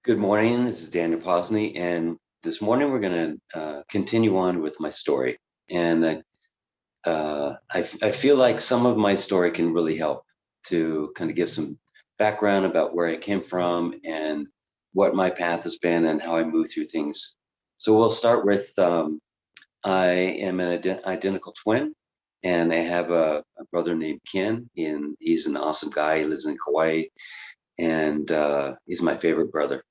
Good morning. This is Daniel Posney, and this morning we're going to continue on with my story. And I feel like some of my story can really help to kind of give some background about where I came from and what my path has been and how I move through things. So we'll start with I am an identical twin, and I have a brother named Ken, and he's an awesome guy. He lives in Kauai, and he's my favorite brother.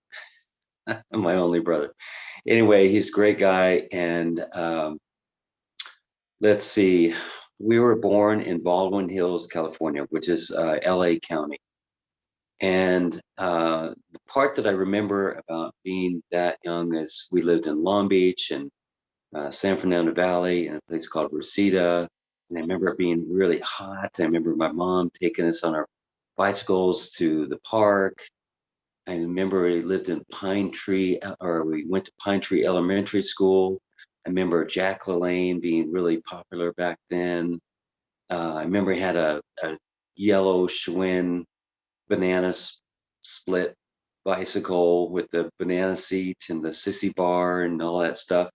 My only brother. Anyway, he's a great guy. And let's see, we were born in Baldwin Hills, California, which is LA County. And the part that I remember about being that young is we lived in Long Beach and San Fernando Valley in a place called Reseda. And I remember it being really hot. I remember my mom taking us on our bicycles to the park. I remember we lived in Pine Tree, or we went to Pine Tree Elementary School. I remember Jack LaLanne being really popular back then. I remember he had a yellow Schwinn banana split bicycle with the banana seat and the sissy bar and all that stuff.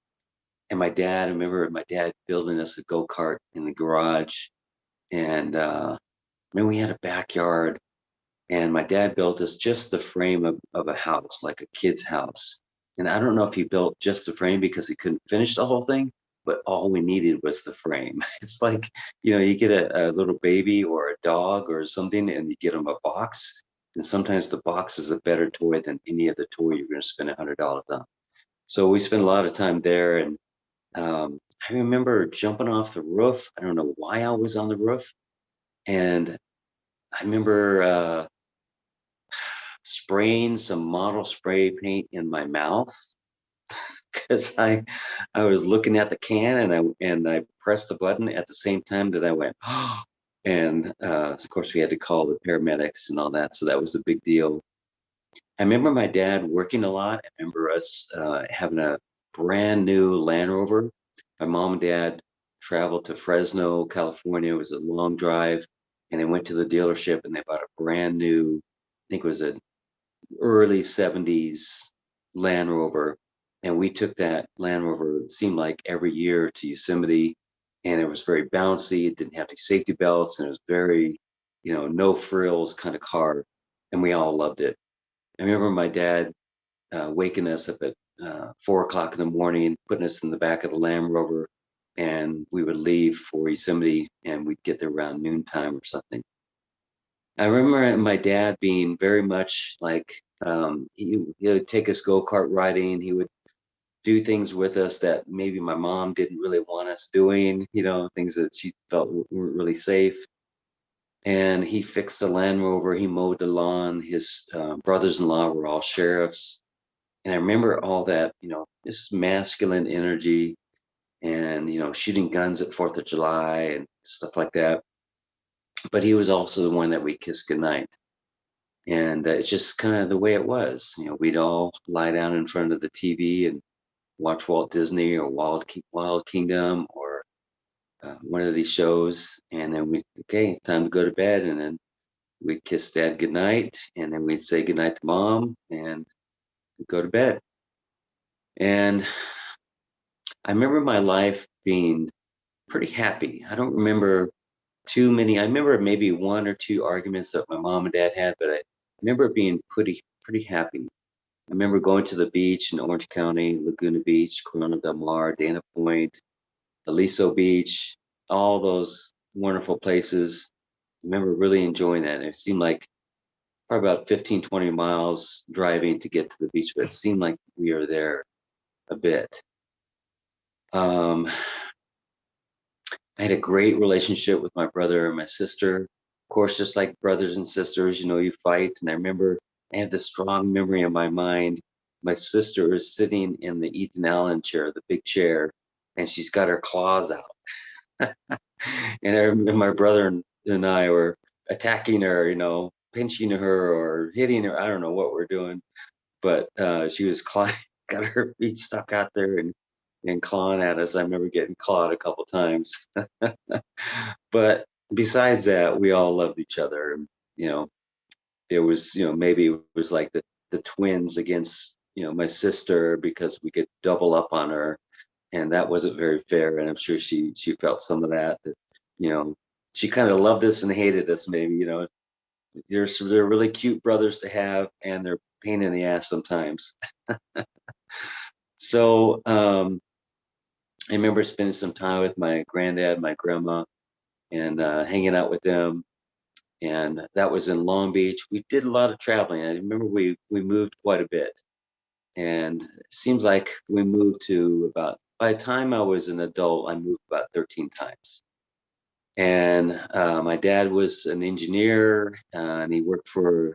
And I remember my dad building us a go-kart in the garage. And then we had a backyard, and my dad built us just the frame of a house, like a kid's house. And I don't know if he built just the frame because he couldn't finish the whole thing, but all we needed was the frame. It's like, you get a little baby or a dog or something, and you get them a box. And sometimes the box is a better toy than any other toy you're going to spend $100 on. So we spent a lot of time there. And I remember jumping off the roof. I don't know why I was on the roof. And I remember spraying some model spray paint in my mouth because I was looking at the can, and I pressed the button at the same time that I went and of course we had to call the paramedics and all that, so that was a big deal. I remember my dad working a lot. I remember us having a brand new Land Rover. My mom and dad traveled to Fresno, California. It was a long drive, and they went to the dealership and they bought a brand new, I think it was a early 70s Land Rover. And we took that Land Rover, it seemed like every year, to Yosemite. And it was very bouncy. It didn't have any safety belts. And it was very, no frills kind of car. And we all loved it. I remember my dad waking us up at 4 o'clock in the morning, putting us in the back of the Land Rover. And we would leave for Yosemite, and we'd get there around noontime or something. I remember my dad being very much like he would take us go-kart riding. He would do things with us that maybe my mom didn't really want us doing, things that she felt weren't really safe. And he fixed the Land Rover. He mowed the lawn. His brothers-in-law were all sheriffs. And I remember all that, this masculine energy and, shooting guns at 4th of July and stuff like that. But he was also the one that we kissed goodnight. And it's just kind of the way it was. We'd all lie down in front of the TV and watch Walt Disney or Wild Kingdom or one of these shows, and then okay, it's time to go to bed, and then we'd kiss Dad goodnight, and then we'd say goodnight to Mom, and we'd go to bed. And I remember my life being pretty happy. I don't remember too many. I remember maybe one or two arguments that my mom and dad had, but I remember being pretty happy. I remember going to the beach in Orange County, Laguna Beach, Corona del Mar, Dana Point, Aliso Beach, all those wonderful places. I remember really enjoying that. It seemed like probably about 15, 20 miles driving to get to the beach, but it seemed like we were there a bit. Um, I had a great relationship with my brother and my sister. Of course, just like brothers and sisters, you fight. And I remember I have this strong memory in my mind. My sister is sitting in the Ethan Allen chair, the big chair, and she's got her claws out. And I remember my brother and I were attacking her, pinching her or hitting her. I don't know what we're doing, but she was got her feet stuck out there and clawing at us. I remember getting clawed a couple times. But besides that, we all loved each other. It was, maybe it was like the twins against, my sister because we could double up on her, and that wasn't very fair. And I'm sure she felt some of that. That you know, she kind of loved us and hated us. Maybe they're really cute brothers to have, and they're pain in the ass sometimes. So I remember spending some time with my granddad, my grandma, and hanging out with them. And that was in Long Beach. We did a lot of traveling. I remember we moved quite a bit, and it seems like we moved to about, by the time I was an adult, I moved about 13 times. And my dad was an engineer, and he worked for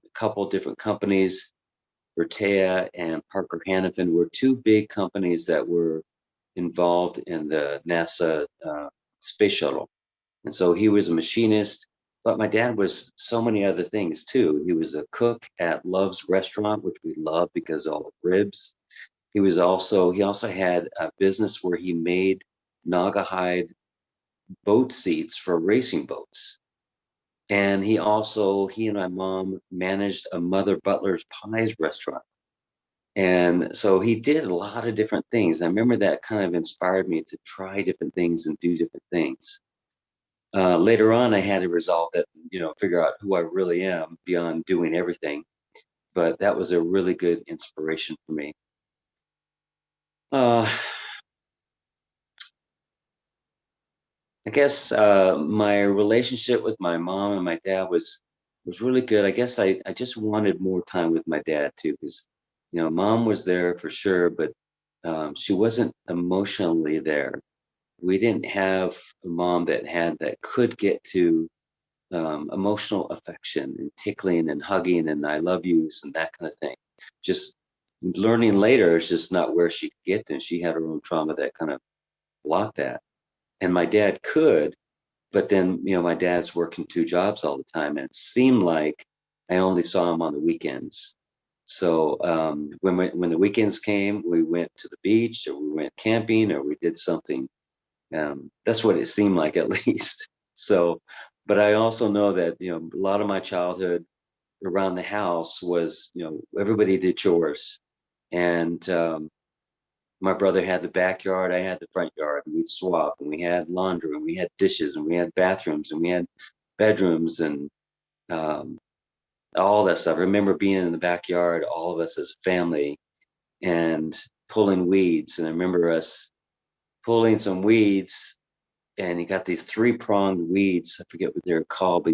a couple different companies. Bertea and Parker Hannifin were two big companies that were involved in the NASA space shuttle. And so he was a machinist, but my dad was so many other things too. He was a cook at Love's Restaurant, which we love because of all the ribs. He also had a business where he made Naugahyde boat seats for racing boats. And he and my mom managed a Mother Butler's Pies restaurant. And so he did a lot of different things. I remember that kind of inspired me to try different things and do different things. Later on, I had to resolve that, figure out who I really am beyond doing everything. But that was a really good inspiration for me. Uh, I guess my relationship with my mom and my dad was really good. I guess I just wanted more time with my dad too, because mom was there for sure, but she wasn't emotionally there. We didn't have a mom that could get to emotional affection and tickling and hugging and I love yous and that kind of thing. Just learning later is just not where she could get to. And she had her own trauma that kind of blocked that. And my dad could, but then my dad's working two jobs all the time, and it seemed like I only saw him on the weekends. So when the weekends came, we went to the beach or we went camping or we did something. That's what it seemed like, at least. So, but I also know that a lot of my childhood around the house was everybody did chores, and my brother had the backyard, I had the front yard, and we'd swap, and we had laundry, and we had dishes, and we had bathrooms, and we had bedrooms, and um, all that stuff. I remember being in the backyard, all of us as a family, and pulling weeds. And I remember us pulling some weeds, and he got these three-pronged weeds. I forget what they're called, but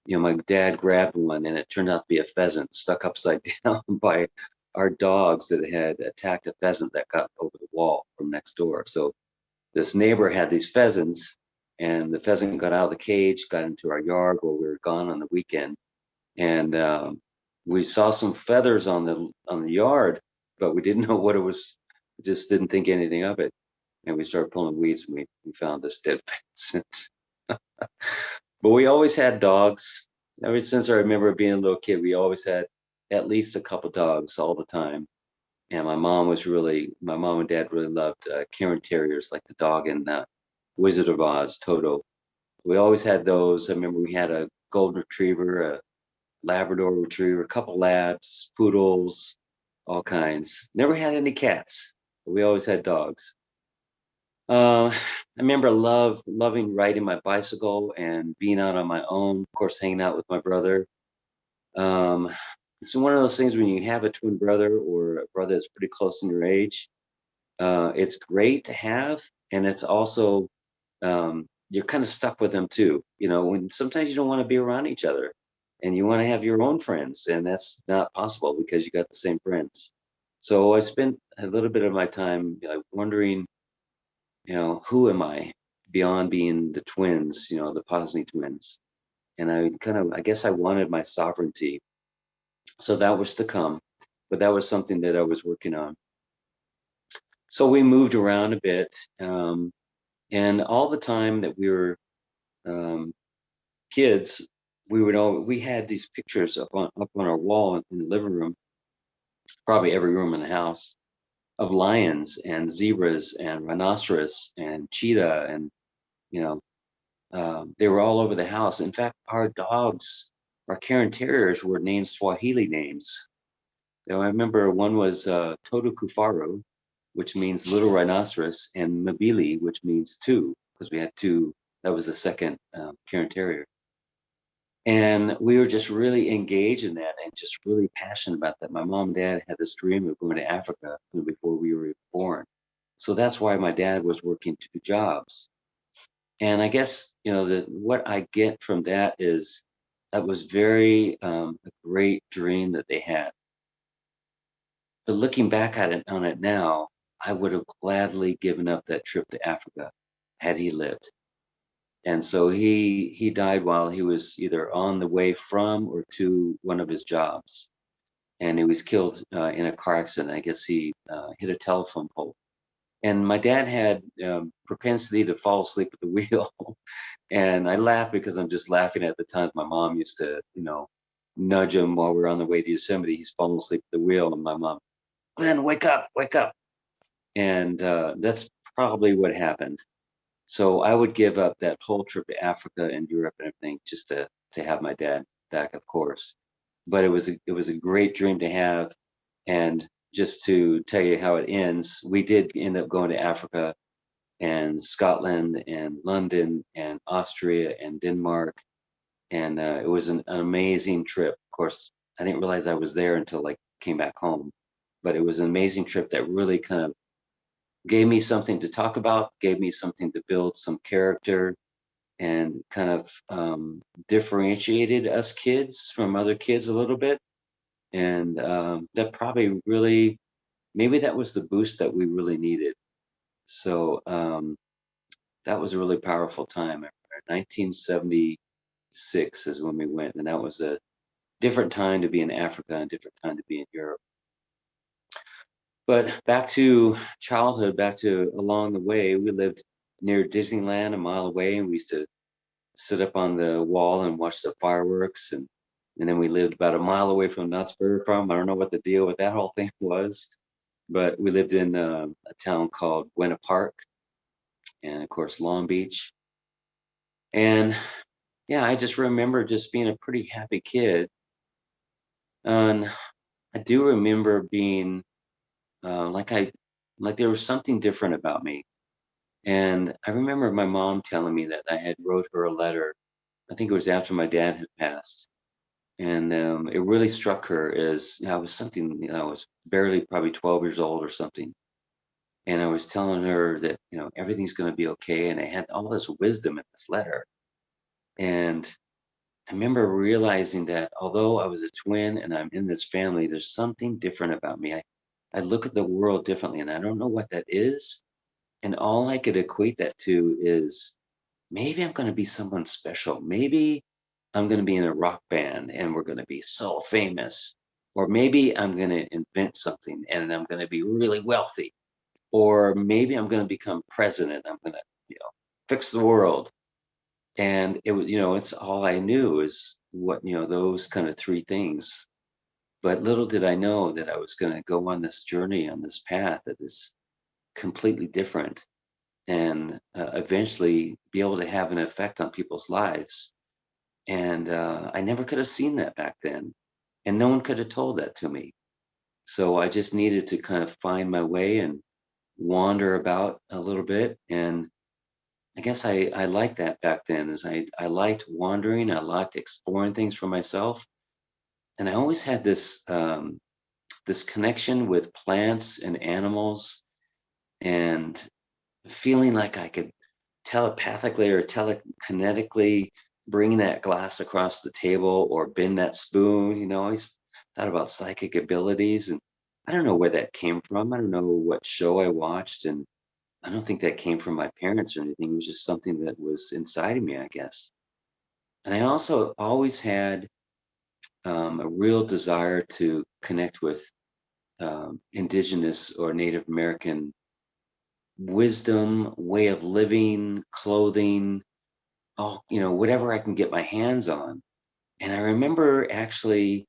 my dad grabbed one, and it turned out to be a pheasant stuck upside down by our dogs that had attacked a pheasant that got over the wall from next door. So this neighbor had these pheasants, and the pheasant got out of the cage, got into our yard while we were gone on the weekend, and we saw some feathers on the yard, but we didn't know what it was. We just didn't think anything of it, and we started pulling weeds, and we found this dead pheasant. But we always had dogs. Ever since I remember being a little kid, we always had at least a couple dogs all the time. And my mom and dad really loved Cairn Terriers, like the dog in Wizard of Oz, Toto. We always had those. I remember we had a golden retriever, a Labrador retriever, a couple labs, poodles, all kinds. Never had any cats, but we always had dogs. I remember loving riding my bicycle and being out on my own, of course, hanging out with my brother. Um, it's one of those things when you have a twin brother or a brother that's pretty close in your age. It's great to have, and it's also you're kind of stuck with them too. When sometimes you don't want to be around each other, and you want to have your own friends, and that's not possible because you got the same friends. So I spent a little bit of my time wondering, who am I beyond being the twins, the Posney twins? And I guess I wanted my sovereignty. So that was to come, but that was something that I was working on. So we moved around a bit. And all the time that we were um, kids, we had these pictures up on our wall in the living room, probably every room in the house, of lions and zebras and rhinoceros and cheetah, and you know they were all over the house. In fact, our dogs, our Cairn Terriers, were named Swahili names. So I remember one was Todu Kufaru, which means little rhinoceros, and Mabili, which means two, because we had two. That was the second Cairn Terrier. And we were just really engaged in that and just really passionate about that. My mom and dad had this dream of going to Africa before we were born. So that's why my dad was working two jobs. And I guess, what I get from that is that was very a great dream that they had. But looking back at it on it now, I would have gladly given up that trip to Africa had he lived. And so he died while he was either on the way from or to one of his jobs, and he was killed in a car accident. I guess he hit a telephone pole. And my dad had propensity to fall asleep at the wheel, and I laugh because I'm just laughing at the times my mom used to, nudge him while we were on the way to Yosemite. He's falling asleep at the wheel, and my mom, Glenn, wake up, wake up. And that's probably what happened. So I would give up that whole trip to Africa and Europe and everything just to have my dad back, of course. But it was a great dream to have. And just to tell you how it ends, we did end up going to Africa and Scotland and London and Austria and Denmark, and it was an amazing trip. Of course, I didn't realize I was there until like came back home, but it was an amazing trip that really kind of gave me something to talk about, gave me something to build some character, and kind of differentiated us kids from other kids a little bit. And that probably really, maybe that was the boost that we really needed. So that was a really powerful time. 1976 is when we went, and that was a different time to be in Africa and different time to be in Europe. But back to childhood, back to along the way, we lived near Disneyland a mile away, and we used to sit up on the wall and watch the fireworks. And then we lived about a mile away from Knott's Berry Farm. I don't know what the deal with that whole thing was, but we lived in a town called Buena Park, and of course Long Beach. And yeah, I just remember just being a pretty happy kid. And I do remember being like there was something different about me. And I remember my mom telling me that I had wrote her a letter. I think it was after my dad had passed, and it really struck her as I was something. I was barely probably 12 years old or something, and I was telling her that everything's going to be okay, and I had all this wisdom in this letter. And I remember realizing that although I was a twin and I'm in this family, there's something different about me. I look at the world differently, and I don't know what that is. And all I could equate that to is maybe I'm going to be someone special. Maybe I'm going to be in a rock band and we're going to be so famous. Or maybe I'm going to invent something and I'm going to be really wealthy. Or maybe I'm going to become president. I'm going to, fix the world. And it was, it's all I knew is what, those kind of three things. But little did I know that I was going to go on this journey, on this path that is completely different, and eventually be able to have an effect on people's lives. And I never could have seen that back then. And no one could have told that to me. So I just needed to kind of find my way and wander about a little bit. And I guess I liked that back then, is I liked wandering. I liked exploring things for myself. And I always had this connection with plants and animals, and feeling like I could telepathically or telekinetically bring that glass across the table or bend that spoon. I always thought about psychic abilities, and I don't know where that came from. I don't know what show I watched, and I don't think that came from my parents or anything. It was just something that was inside of me, I guess. And I also always had a real desire to connect with indigenous or Native American wisdom, way of living, clothing, whatever I can get my hands on. And I remember actually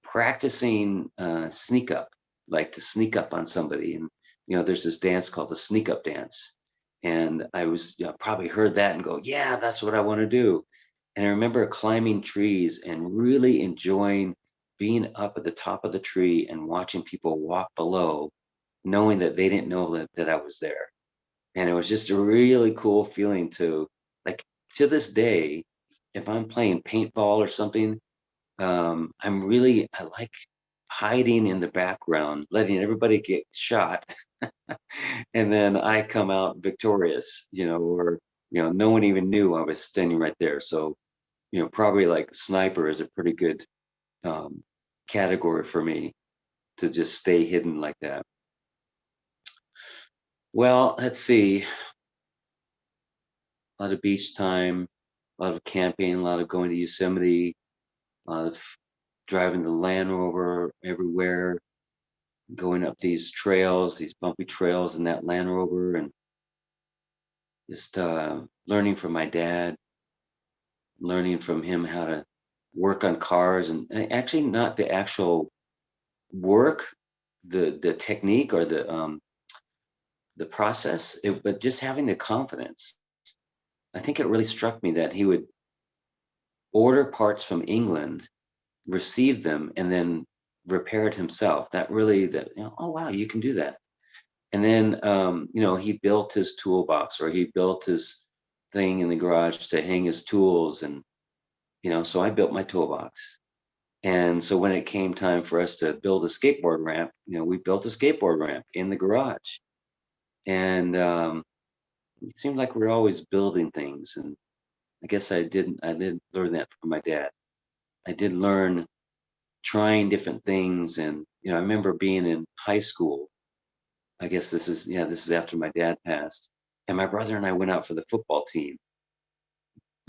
practicing sneak up, like to sneak up on somebody. And, there's this dance called the sneak up dance. And I was probably heard that and go, yeah, that's what I want to do. And I remember climbing trees and really enjoying being up at the top of the tree and watching people walk below, knowing that they didn't know that I was there. And it was just a really cool feeling to, like, to this day, if I'm playing paintball or something, I like hiding in the background, letting everybody get shot, and then I come out victorious, or, no one even knew I was standing right there. So, probably like sniper is a pretty good um, category for me to just stay hidden like that. Well, let's see. A lot of beach time, a lot of camping, a lot of going to Yosemite, a lot of driving the Land Rover everywhere, going up these trails, these bumpy trails in that Land Rover, and just learning from my dad, learning from him how to work on cars, and actually not the actual work, the technique or the process, but just having the confidence. I think it really struck me that he would order parts from England, receive them, and then repair it himself. That really, oh wow, you can do that. And then, he built his toolbox, or he built his thing in the garage to hang his tools. And, so I built my toolbox. And so when it came time for us to build a skateboard ramp, we built a skateboard ramp in the garage. And it seemed like we were always building things. And I guess I did learn that from my dad. I did learn trying different things. And, I remember being in high school. I guess this is after my dad passed. And my brother and I went out for the football team.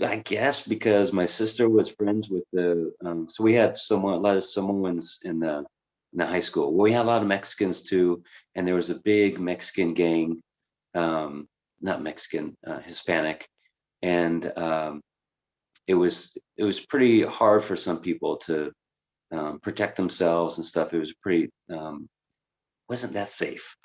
I guess because my sister was friends with so we had a lot of Samoans in the high school. Well, we had a lot of Mexicans too, and there was a big Mexican gang, not Mexican, Hispanic, and it was pretty hard for some people to protect themselves and stuff. It was pretty wasn't that safe.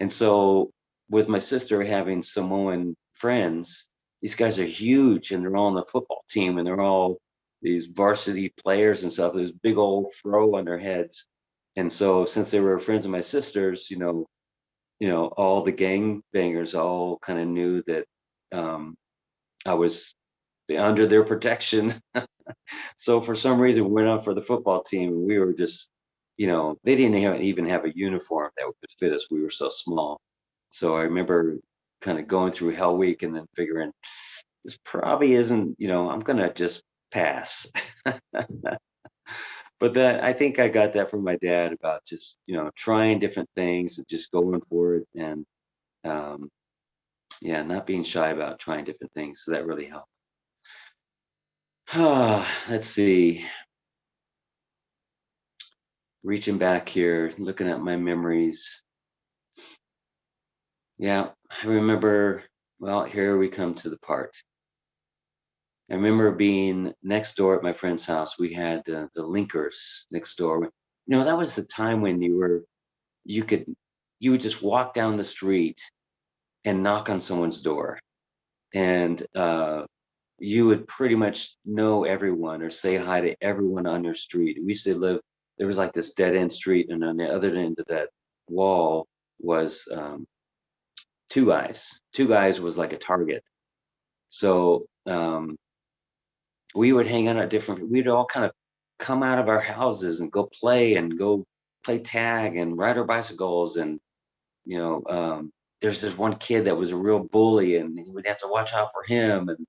And so with my sister having Samoan friends, these guys are huge and they're all on the football team and they're all these varsity players and stuff. There's big old fro on their heads. And so since they were friends of my sisters, all the gang bangers all kind of knew that I was under their protection. So for some reason, we went out for the football team, and we were just, they didn't even have a uniform that would fit us. We were so small. So I remember kind of going through Hell Week and then figuring this probably isn't, I'm gonna just pass. But that I think I got that from my dad about just, trying different things and just going for it, and um, yeah, not being shy about trying different things. So that really helped. Let's see. Reaching back here, looking at my memories. Yeah, I remember, well, here we come to the part. I remember being next door at my friend's house. We had the Linkers next door. That was the time when you could, you would just walk down the street and knock on someone's door. And you would pretty much know everyone or say hi to everyone on your street. We used to live, there was like this dead end street, and on the other end of that wall was Two Guys. Two Guys was like a Target. So we would hang out at we'd all kind of come out of our houses and go play tag and ride our bicycles. And, there's this one kid that was a real bully, and we'd have to watch out for him. And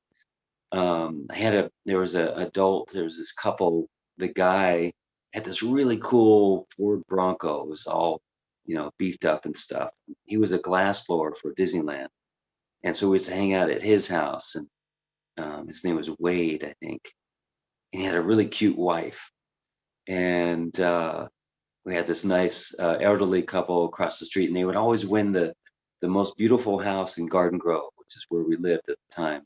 there was this couple, the guy had this really cool Ford Bronco. It was all, beefed up and stuff. He was a glass blower for Disneyland. And so we used to hang out at his house, and his name was Wade, I think. And he had a really cute wife. And we had this nice elderly couple across the street, and they would always win the most beautiful house in Garden Grove, which is where we lived at the time.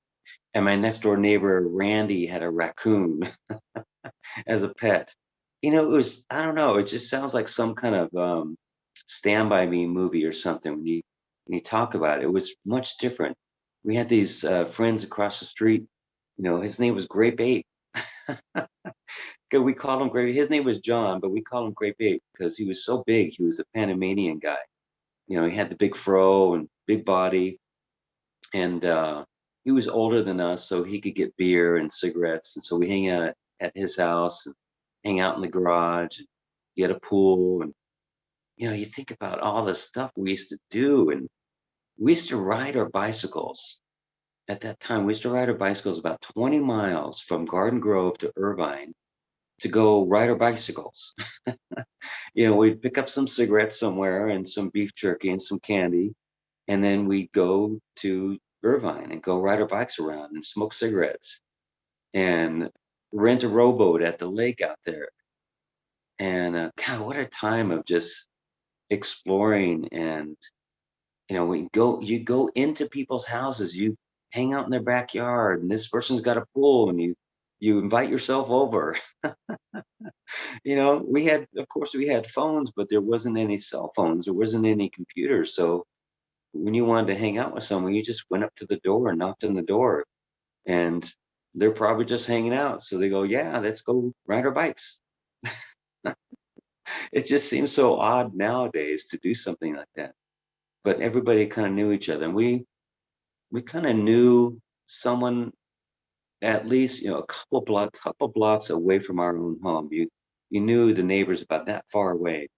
And my next door neighbor, Randy, had a raccoon as a pet. I don't know, it just sounds like some kind of Stand By Me movie or something when you talk about it. It was much different. We had these friends across the street. His name was Grape Ape We called him Great. His name was John, but we called him Great Big because he was so big. He was a Panamanian guy. You know, he had the big fro and big body, and he was older than us, so he could get beer and cigarettes. And so we hang out at his house and hang out in the garage. And he had a pool, and you know, you think about all the stuff we used to do, and we used to ride our bicycles. At that time, we used to ride our bicycles about 20 miles from Garden Grove to Irvine to go ride our bicycles. You know, we'd pick up some cigarettes somewhere and some beef jerky and some candy, and then we'd go to Irvine and go ride our bikes around and smoke cigarettes and rent a rowboat at the lake out there. And God, what a time of just exploring. And you know, you go into people's houses, you hang out in their backyard, and this person's got a pool, and you invite yourself over. You know, of course, we had phones, but there wasn't any cell phones, there wasn't any computers. So when you wanted to hang out with someone, you just went up to the door and knocked on the door, and they're probably just hanging out. So they go, "Yeah, let's go ride our bikes." It just seems so odd nowadays to do something like that. But everybody kind of knew each other, and we kind of knew someone at least, you know, a couple blocks away from our own home. You knew the neighbors about that far away.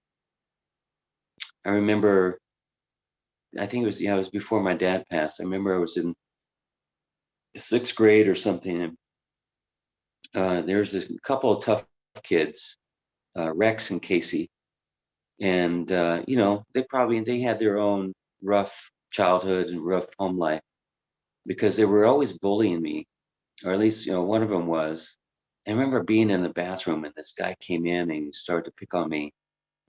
I remember, I think it was, yeah, it was before my dad passed. I remember I was in sixth grade or something, and there's this couple of tough kids, Rex and Casey, and you know, they had their own rough childhood and rough home life because they were always bullying me, or at least, you know, one of them was. I remember being in the bathroom and this guy came in and he started to pick on me.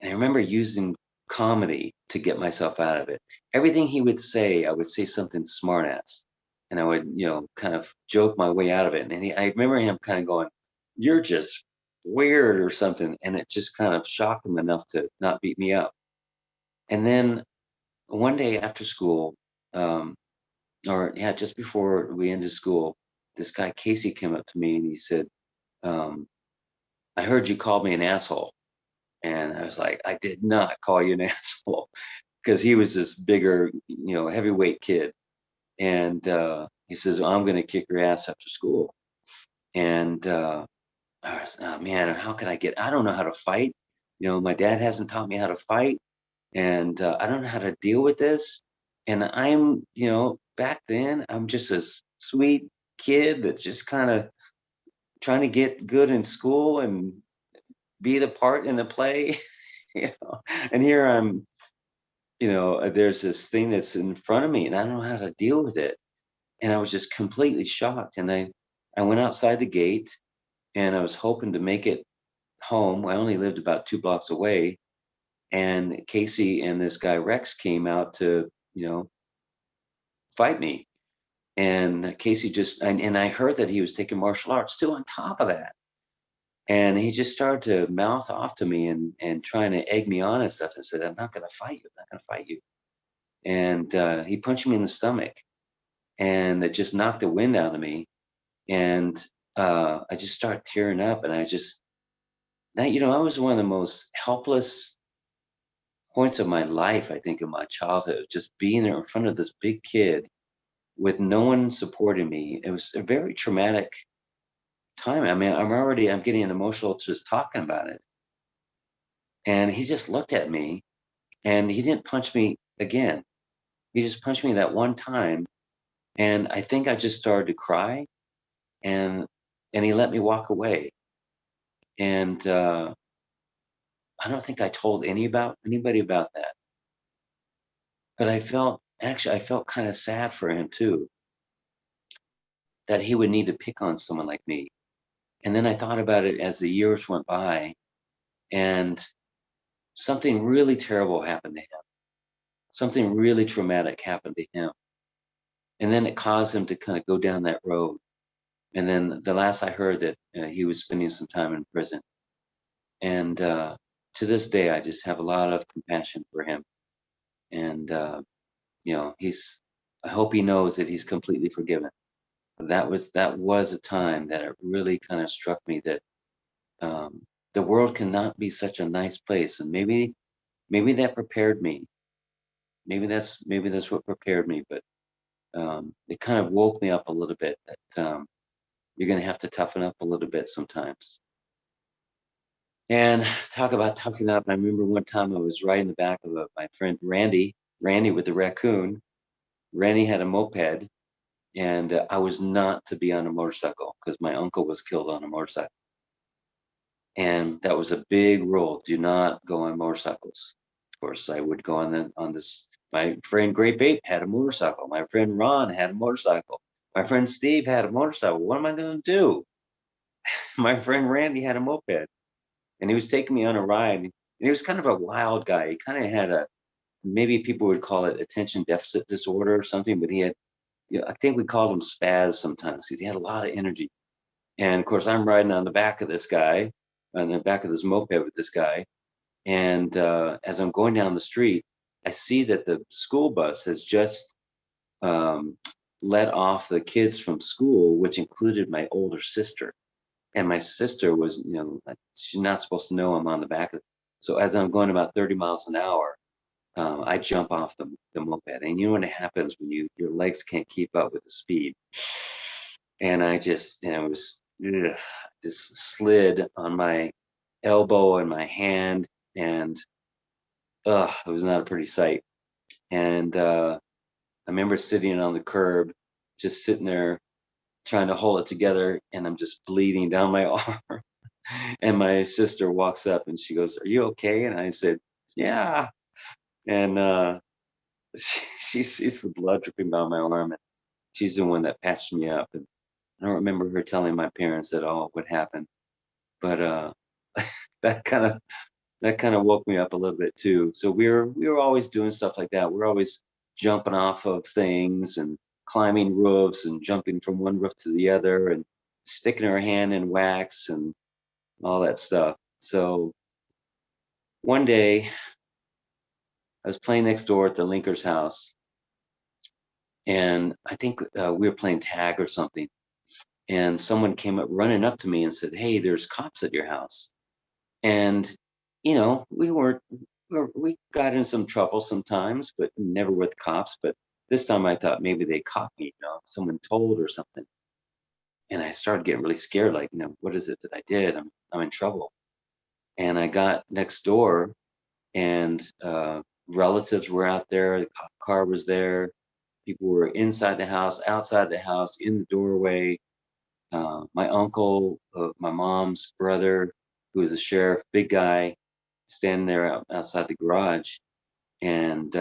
And I remember using comedy to get myself out of it. Everything he would say, I would say something smart ass. And I would, you know, kind of joke my way out of it. And I remember him kind of going, "You're just weird," or something. And it just kind of shocked him enough to not beat me up. And then one day after school, um, or yeah, just before we ended school, this guy Casey came up to me and he said, um, "I heard you called me an asshole." And I was like, "I did not call you an asshole," because he was this bigger, you know, heavyweight kid. And he says, "Well, I'm going to kick your ass after school." And I was, oh man, how can I don't know how to fight. You know, my dad hasn't taught me how to fight, and I don't know how to deal with this. And I'm, you know, back then, I'm just a sweet kid that's just kind of trying to get good in school and be the part in the play, you know. And here I'm, you know, there's this thing that's in front of me, and I don't know how to deal with it. And I was just completely shocked. And I went outside the gate, and I was hoping to make it home. I only lived about 2 blocks away, and Casey and this guy Rex came out to, you know, fight me. And Casey and I heard that he was taking martial arts still on top of that. And he just started to mouth off to me and trying to egg me on and stuff, and said, "I'm not going to fight you. I'm not going to fight you." And he punched me in the stomach, and it just knocked the wind out of me. And I just started tearing up, and that, you know, I was one of the most helpless points of my life, I think, in my childhood, just being there in front of this big kid with no one supporting me. It was a very traumatic time. I mean, I'm getting emotional just talking about it. And he just looked at me, and he didn't punch me again. He just punched me that one time. And I think I just started to cry, and he let me walk away. And I don't think I told anybody about that. But I felt kind of sad for him too, that he would need to pick on someone like me. And then I thought about it as the years went by, and something really terrible happened to him. Something really traumatic happened to him. And then it caused him to kind of go down that road. And then the last I heard that he was spending some time in prison. And to this day, I just have a lot of compassion for him. And you know, I hope he knows that he's completely forgiven. That was a time that it really kind of struck me that the world cannot be such a nice place. And maybe that prepared me. Maybe that's what prepared me. But it kind of woke me up a little bit that you're going to have to toughen up a little bit sometimes. And talk about toughening up. I remember one time I was riding the back of my friend Randy with the raccoon. Randy had a moped, and I was not to be on a motorcycle because my uncle was killed on a motorcycle. And that was a big rule: do not go on motorcycles. Of course, I would go on this. My friend Great Bape had a motorcycle. My friend Ron had a motorcycle. My friend Steve had a motorcycle. What am I going to do? My friend Randy had a moped, and he was taking me on a ride. And he was kind of a wild guy. He kind of had maybe people would call it attention deficit disorder or something, but he had, I think we called him spaz sometimes because he had a lot of energy. And of course, I'm riding on the back of this guy, on the back of this moped with this guy. And as I'm going down the street, I see that the school bus has just um, let off the kids from school, which included my older sister. And my sister was, she's not supposed to know I'm on the back of it. So as I'm going about 30 miles an hour, I jump off the moped. And you know what happens when your legs can't keep up with the speed. And I just, it was just slid on my elbow and my hand, and it was not a pretty sight. And I remember sitting on the curb, just sitting there trying to hold it together, and I'm just bleeding down my arm. And my sister walks up and she goes, "Are you okay?" And I said, "Yeah." And she sees the blood dripping down my arm, and she's the one that patched me up. And I don't remember her telling my parents at all what happened, but that kind of that kind of woke me up a little bit too. So we were always doing stuff like that. We're always jumping off of things and climbing roofs and jumping from one roof to the other and sticking our hand in wax and all that stuff. So one day I was playing next door at the Linker's house, and I think we were playing tag or something. And someone came up running up to me and said, "Hey, there's cops at your house." And we weren't we got in some trouble sometimes, but never with cops. But this time I thought maybe they caught me, someone told or something. And I started getting really scared, like, what is it that I did? I'm in trouble. And I got next door, and relatives were out there, the cop car was there, people were inside the house, outside the house, in the doorway. My uncle, my mom's brother, who was a sheriff, big guy, standing there outside the garage, and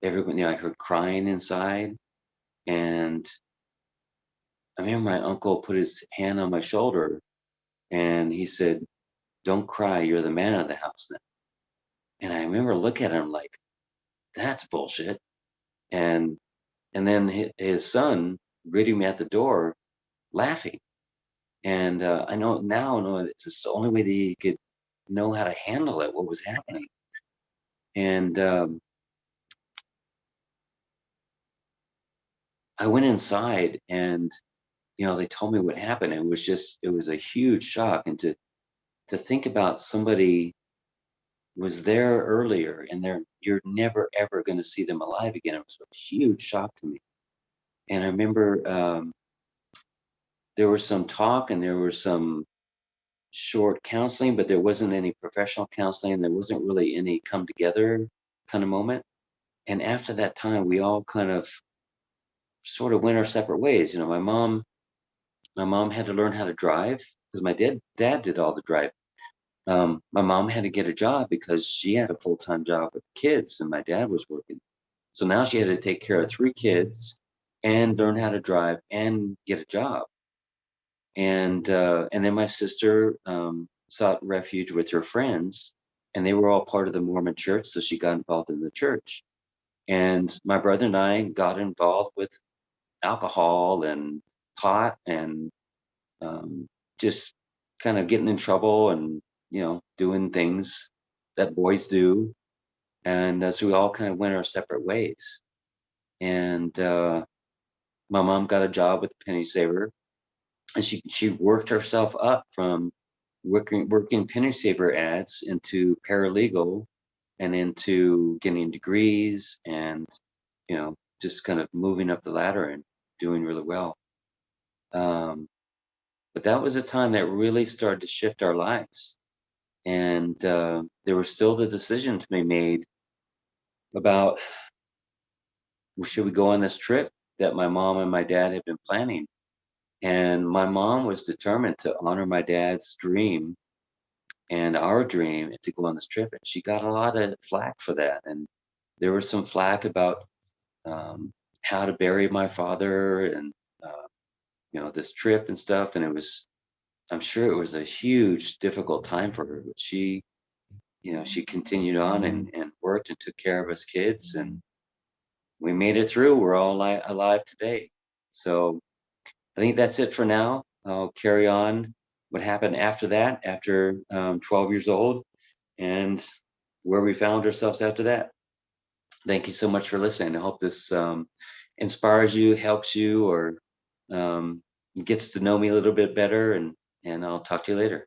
everyone, I heard crying inside. And I remember my uncle put his hand on my shoulder, and he said, "Don't cry, you're the man of the house now." And I remember looking at him like, that's bullshit. And then his son greeting me at the door, laughing. And I know it's just the only way that he could know how to handle it, what was happening. And I went inside, and they told me what happened. It was a huge shock. And to think about somebody was there earlier, and you're never ever going to see them alive again. It was a huge shock to me. And I remember there was some talk, and there was some short counseling, but there wasn't any professional counseling. There wasn't really any come together kind of moment. And after that time, we all kind of sort of went our separate ways. My mom had to learn how to drive because my dad did all the driving. My mom had to get a job because she had a full-time job with kids, and my dad was working. So now she had to take care of 3 kids and learn how to drive and get a job. And then my sister sought refuge with her friends, and they were all part of the Mormon church, so she got involved in the church. And my brother and I got involved with alcohol and pot, and just kind of getting in trouble, and doing things that boys do. And so we all kind of went our separate ways. And my mom got a job with Penny Saver, and she worked herself up from working penny saver ads into paralegal and into getting degrees and, just kind of moving up the ladder and doing really well. But that was a time that really started to shift our lives. And there was still the decision to be made about, well, should we go on this trip that my mom and my dad had been planning? And my mom was determined to honor my dad's dream and our dream to go on this trip. And she got a lot of flack for that. And there was some flack about how to bury my father and, uh, this trip and stuff. And I'm sure it was a huge, difficult time for her. But she continued on and worked and took care of us kids. And we made it through. We're all alive today. So I think that's it for now. I'll carry on what happened after that, after 12 years old, and where we found ourselves after that. Thank you so much for listening. I hope this inspires you, helps you, or um, gets to know me a little bit better. And I'll talk to you later.